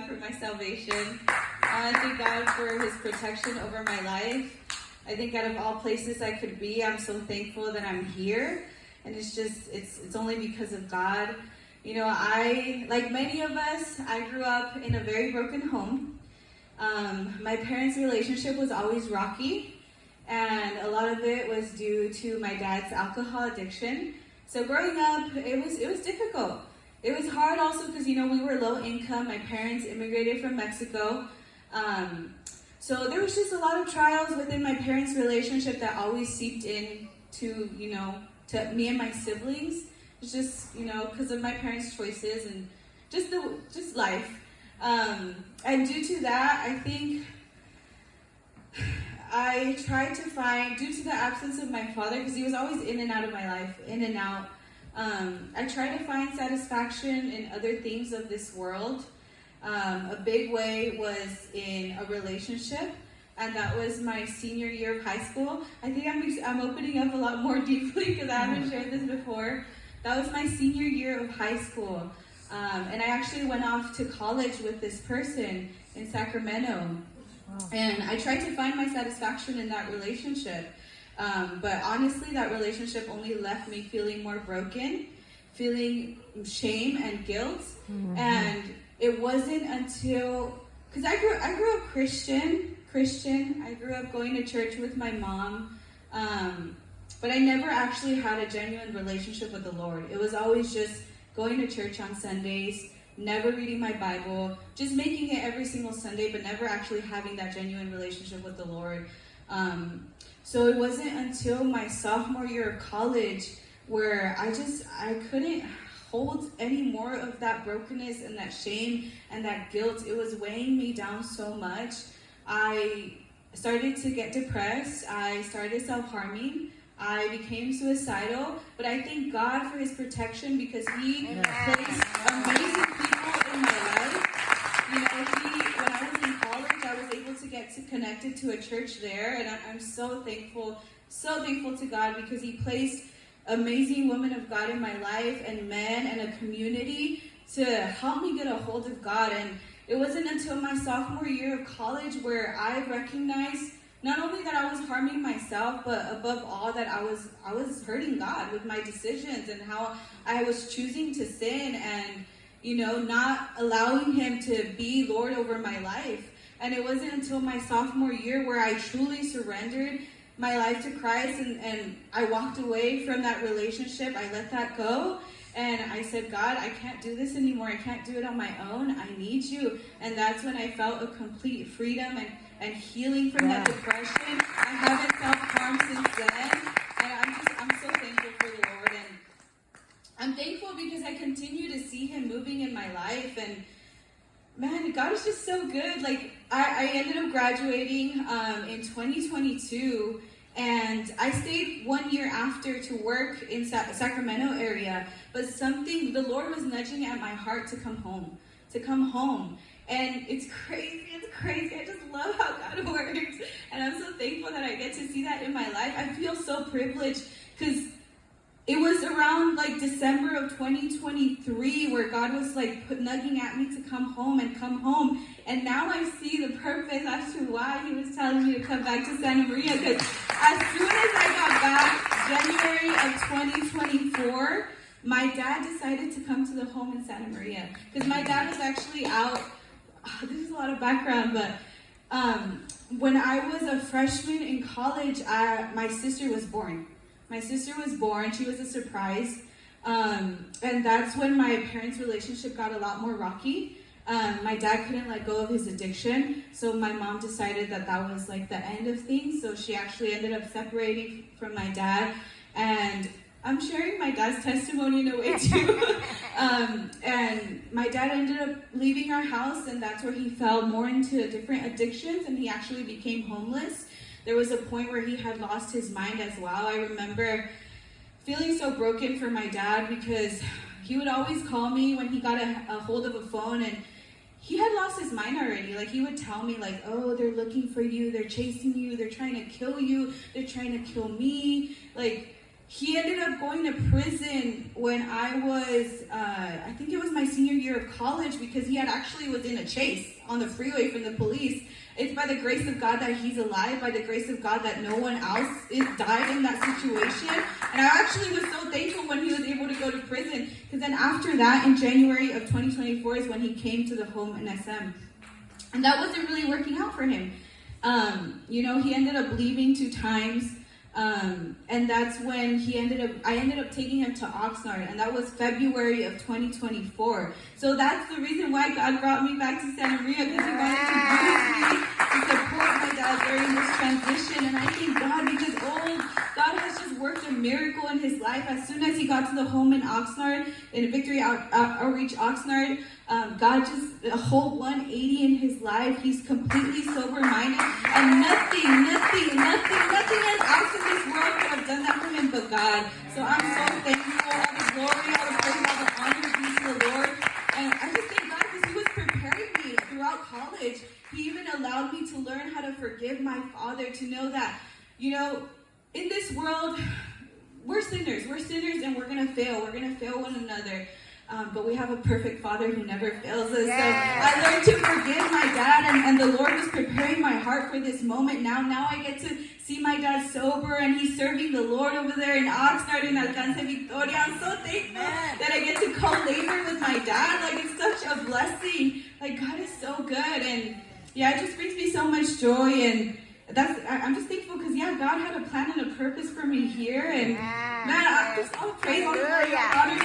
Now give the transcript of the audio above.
God for my salvation. I thank God for his protection over my life. I think out of all places I could be, I'm so thankful that I'm here. And it's only because of God. You know, like many of us, I grew up in a very broken home. My parents' relationship was always rocky, and a lot of it was due to my dad's alcohol addiction. So growing up, it was difficult. It was hard also because, you know, we were low income. My parents immigrated from Mexico. So there was just a lot of trials within my parents' relationship that always seeped in to, you know, to me and my siblings. It's just, you know, because of my parents' choices and just life. And due to that, I think I tried to find, due to the absence of my father, because he was always in and out of my life, in and out, I tried to find satisfaction in other things of this world. A big way was in a relationship, and that was my senior year of high school. I think I'm opening up a lot more deeply because I haven't shared this before. That was my senior year of high school. And I actually went off to college with this person in Sacramento. Wow. And I tried to find my satisfaction in that relationship. But honestly, that relationship only left me feeling more broken, feeling shame and guilt. Mm-hmm. And it wasn't until, because I grew up Christian. I grew up going to church with my mom. But I never actually had a genuine relationship with the Lord. It was always just going to church on Sundays, never reading my Bible, just making it every single Sunday, but never actually having that genuine relationship with the Lord. So it wasn't until my sophomore year of college where I couldn't hold any more of that brokenness and that shame and that guilt. It was weighing me down so much. I started to get depressed. I started self-harming. I became suicidal, but I thank God for his protection because he placed amazing people in my life. You know, when I was in college, I was able to get connected to a church there, and I'm so thankful to God because he placed amazing women of God in my life and men and a community to help me get a hold of God. And it wasn't until my sophomore year of college where I recognized not only that I was harming myself, but above all that I was hurting God with my decisions and how I was choosing to sin and, you know, not allowing him to be Lord over my life. And it wasn't until my sophomore year where I truly surrendered my life to Christ and I walked away from that relationship. I let that go. And I said, God, I can't do this anymore. I can't do it on my own. I need you. And that's when I felt a complete freedom and healing from that depression. I haven't self-harmed since then. And I'm so thankful for the Lord. And I'm thankful because I continue to see him moving in my life. And man, God is just so good. Like, I ended up graduating in 2022. And I stayed 1 year after to work in Sacramento area. But the Lord was nudging at my heart to come home. And it's crazy. I just love how God works. And I'm so thankful that I get to see that in my life. I feel so privileged because it was around like December of 2023 where God was like nugging at me to come home. And now I see the purpose as to why he was telling me to come back to Santa Maria. Because as soon as I got back, January of 2024, my dad decided to come to the home in Santa Maria. Because my dad was actually out. This is a lot of background, but when I was a freshman in college, my sister was born. She was a surprise. And that's when my parents' relationship got a lot more rocky. My dad couldn't let go of his addiction. So my mom decided that was like the end of things. So she actually ended up separating from my dad. And I'm sharing my dad's testimony in a way too. And my dad ended up leaving our house, and that's where he fell more into different addictions, and he actually became homeless. There was a point where he had lost his mind as well. I remember feeling so broken for my dad because he would always call me when he got a hold of a phone, and he had lost his mind already. Like, he would tell me, like, oh, they're looking for you, they're chasing you, they're trying to kill you, they're trying to kill me. Like, he ended up going to prison when I was, I think it was my senior year of college, because he had actually was in a chase on the freeway from the police. It's by the grace of God that he's alive, by the grace of God that no one else died in that situation. And I actually was so thankful when he was able to go to prison, because then after that, in January of 2024 is when he came to the home in SM. And that wasn't really working out for him. He ended up leaving 2 times. And that's when I ended up taking him to Oxnard, and that was February of 2024. So that's the reason why God brought me back to Santa Maria, because he wanted to use me to support my dad during this transition. And I thank God, because God has just worked a miracle in his life. As soon as he got to the home in Oxnard, in Victory Outreach Oxnard, God just a whole 180 in his life. He's completely sober-minded, and nothing else out in this world could have done that for him but God. So I'm so thankful. All the glory, all the praise, all the honor be to the Lord. And I just thank God, because he was preparing me throughout college. He even allowed me to learn how to forgive my father, to know that, in this world, we're sinners. We're sinners, and we're going to fail. We're going to fail one another. But we have a perfect Father who never fails us. Yeah. So I learned to forgive my dad, and the Lord was preparing my heart for this moment. Now I get to see my dad sober, and he's serving the Lord over there in Oxnard in Alcance Victoria. I'm so thankful that I get to co-labor with my dad. Like, it's such a blessing. Like, God is so good, and it just brings me so much joy. And I'm just thankful, because God had a plan and a purpose for me here, and man, I'm just all praise, all the honor.